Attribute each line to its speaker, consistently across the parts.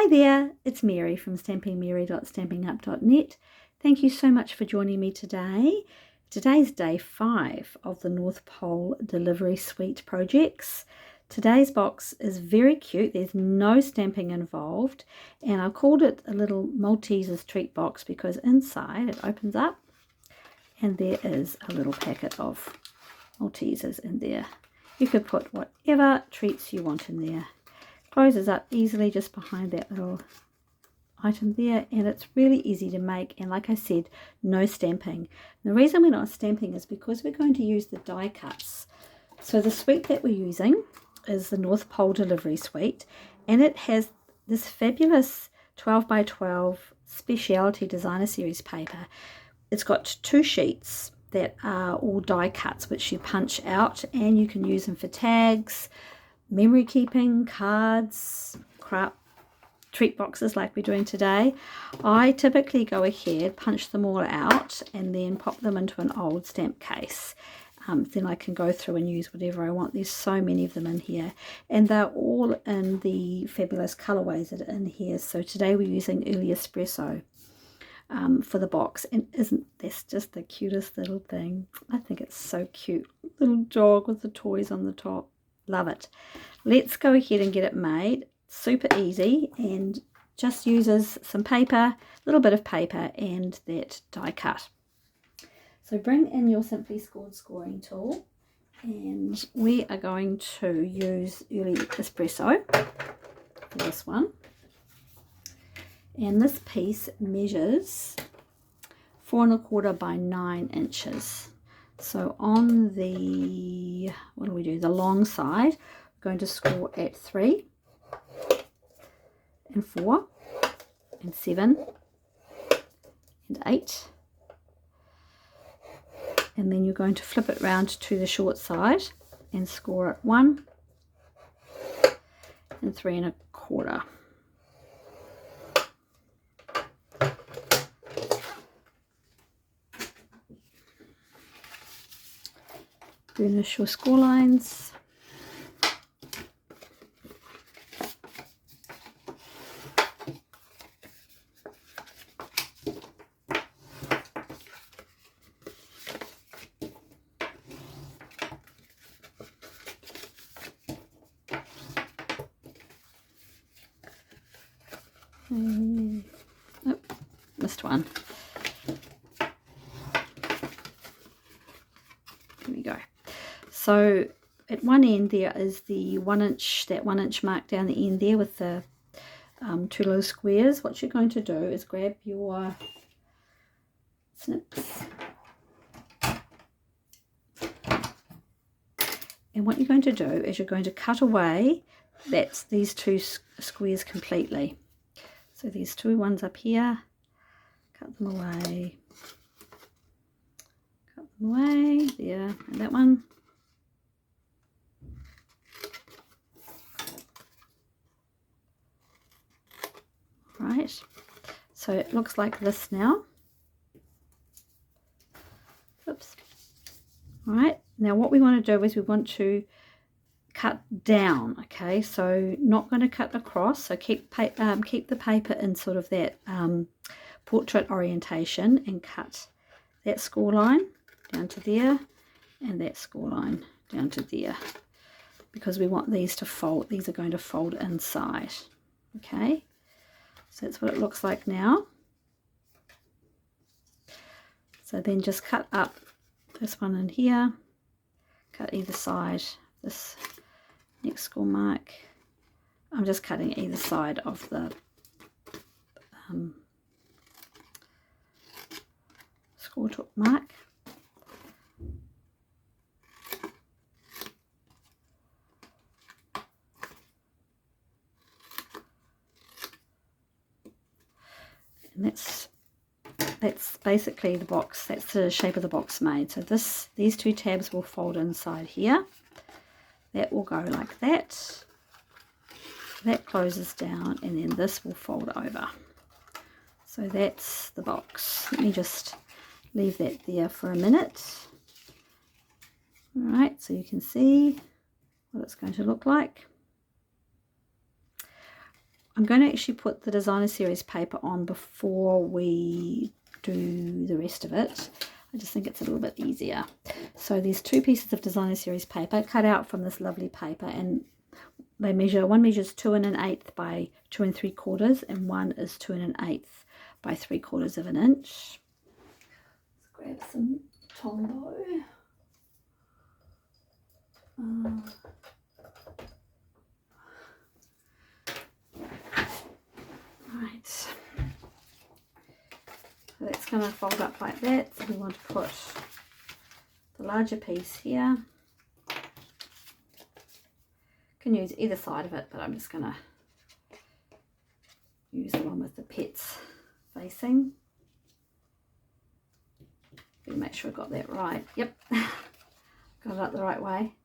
Speaker 1: Hi there, it's Mary from stampingmary.stampinup.net. Thank you so much for joining me today. Today's day 5 of the North Pole Delivery Suite projects. Today's box is very cute. There's no stamping involved, and I called it a little Maltesers treat box because inside it opens up and there is a little packet of Maltesers in there. You could put whatever treats you want in there. Closes up easily just behind that little item there, and it's really easy to make, and like I said, no stamping. The reason we're not stamping is because we're going to use the die cuts. So the suite that we're using is the North Pole Delivery Suite, and it has this fabulous 12 by 12 Speciality Designer Series paper. It's got 2 sheets that are all die cuts which you punch out, and you can use them for tags, memory keeping, cards, treat boxes like we're doing today. I typically go ahead, punch them all out, and then pop them into an old stamp case. Then I can go through and use whatever I want. There's so many of them in here, and they're all in the fabulous colorways that are in here. So today we're using Early Espresso for the box, and isn't this just the cutest little thing? I think it's so cute. Little dog with the toys on the top. Love it. Let's go ahead and get it made. Super easy, and just uses some paper, a little bit of paper, and that die cut. So bring in your Simply Scored scoring tool, and we are going to use Early Espresso for this one. And this piece measures 4 1/4 by 9 inches. So on the, what do we do? The long side, we're going to score at 3 and 4 and 7 and 8. And then you're going to flip it round to the short side and score at 1 and 3 1/4. Burnish your score lines. Oh, missed one. Here we go. So at one end there is the 1 inch, that 1 inch mark down the end there with the 2 little squares. What you're going to do is grab your snips, and what you're going to do is you're going to cut away these 2 squares completely. So these 2 ones up here, cut them away, there, and that one. Right, so it looks like this now. Oops. All right, now what we want to do is we want to cut down. Okay, so not going to cut across, so keep the paper in sort of that portrait orientation, and cut that score line down to there and that score line down to there, because we want these to fold. These are going to fold inside. Okay, so that's what it looks like now. So then just cut up this one in here, cut either side this next score mark. I'm just cutting either side of the score mark. And that's basically the box. That's the shape of the box made. So these 2 tabs will fold inside here. That will go like that. That closes down, and then this will fold over. So that's the box. Let me just leave that there for a minute. All right, so you can see what it's going to look like. I'm going to actually put the designer series paper on before we do the rest of it. I just think it's a little bit easier. So there's 2 pieces of designer series paper cut out from this lovely paper, and they measure, one measures 2 1/8 by 2 3/4, and one is 2 1/8 by 3/4 of an inch. Let's grab some Tombow. Right, so that's going to fold up like that. So we want to put the larger piece here. You can use either side of it, but I'm just going to use the one with the pets facing. Make sure I got that right. Yep, got it up the right way.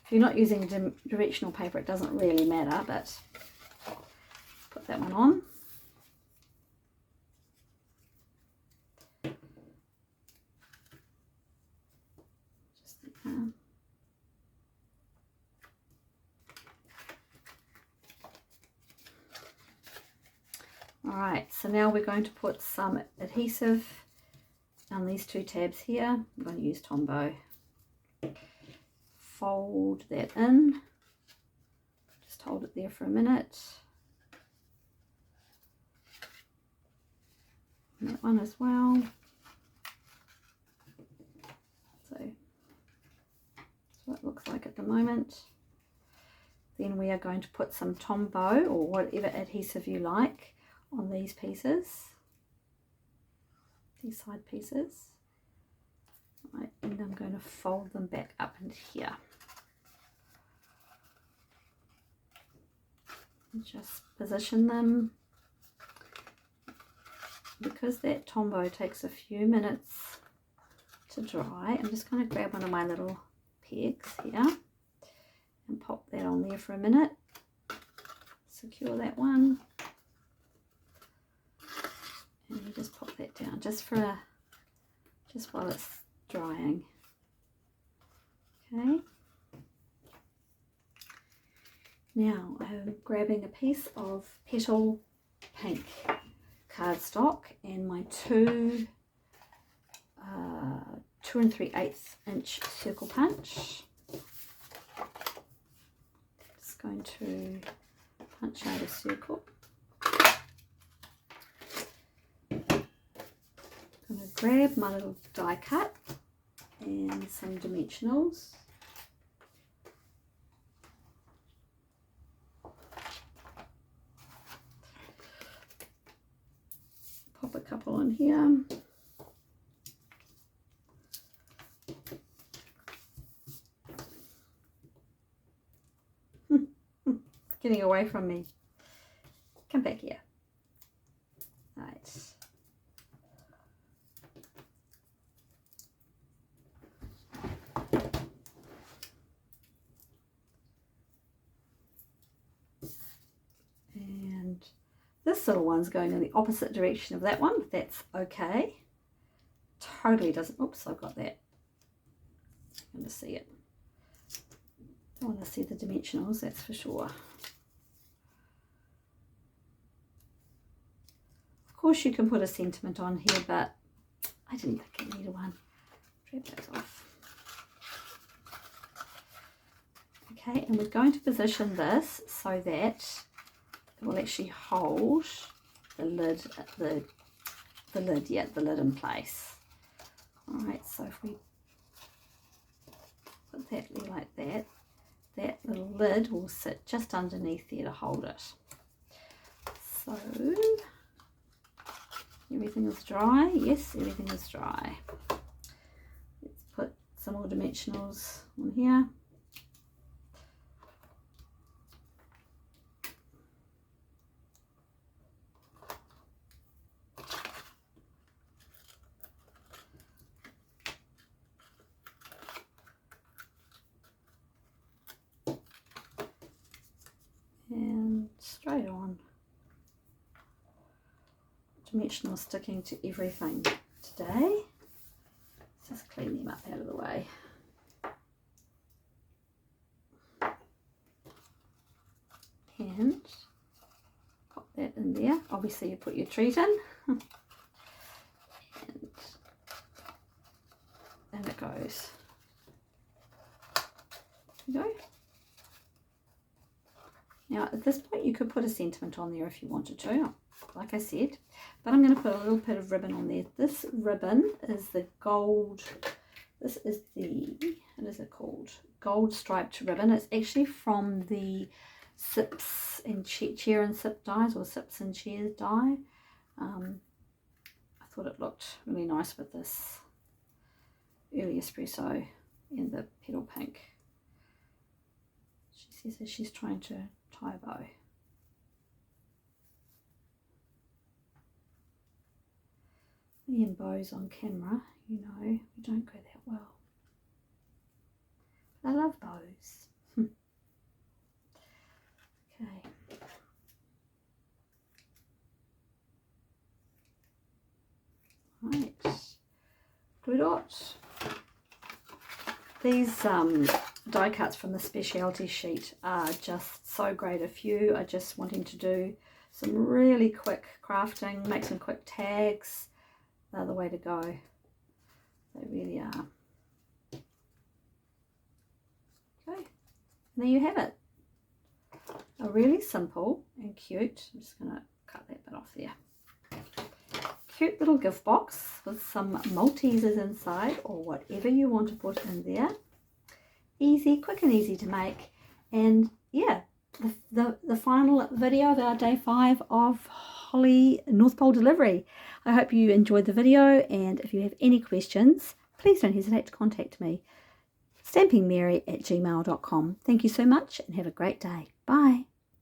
Speaker 1: If you're not using directional paper, it doesn't really matter, but put that one on. Just Alright, so now we're going to put some adhesive on these 2 tabs here. I'm going to use Tombow. Fold that in. Just hold it there for a minute. And that one as well. So that's what it looks like at the moment. Then we are going to put some Tombow or whatever adhesive you like on these pieces, these side pieces. Right, and I'm going to fold them back up into here. And just position them. Because that Tombow takes a few minutes to dry, I'm just going to grab one of my little pegs here and pop that on there for a minute. Secure that one. And you just pop that down just while it's drying. Okay. Now I'm grabbing a piece of petal pink cardstock and my 2 3/8 inch circle punch. Just going to punch out a circle. I'm going to grab my little die cut and some dimensionals. Pop a couple in here. Getting away from me. Come back here. Right. And this little one's going in the opposite direction of that one, but that's okay. Totally doesn't, oops, I've got that. I'm going to see it. Don't want to see the dimensionals, that's for sure. Of course you can put a sentiment on here, but I didn't think it needed one. Drop that off. Okay, and we're going to position this so that it will actually hold the lid, the lid in place. All right, so if we put that there like that, that little lid will sit just underneath there to hold it. So everything is dry. Yes, everything is dry. Let's put some more dimensionals on here. And straight on. Dimensional sticking to everything today. Let's just clean them up out of the way. And that in there. Obviously you put your treat in. And it goes. There you go. Now at this point you could put a sentiment on there if you wanted to, like I said, but I'm going to put a little bit of ribbon on there. This ribbon is the gold, this is the, what is it called? Gold striped ribbon. It's actually from the Sips and Chair and Sip dies, or Sips and Chairs die. I thought it looked really nice with this early espresso and the petal pink. She says that she's trying to tie a bow. Me and bows on camera, you know, we don't go that well. But I love bows. Okay. Right. Glue dot. These die cuts from the specialty sheet are just so great if you are just wanting to do some really quick crafting, make some quick tags. They're the way to go. They really are. Okay, and there you have it. A really simple and cute, I'm just going to cut that bit off there. Cute little gift box with some Maltesers inside, or whatever you want to put in there. Easy, quick and easy to make. And yeah, the final video of our day 5 of Holly North Pole delivery. I hope you enjoyed the video, and if you have any questions, please don't hesitate to contact me. stampingmary@gmail.com. Thank you so much and have a great day. Bye.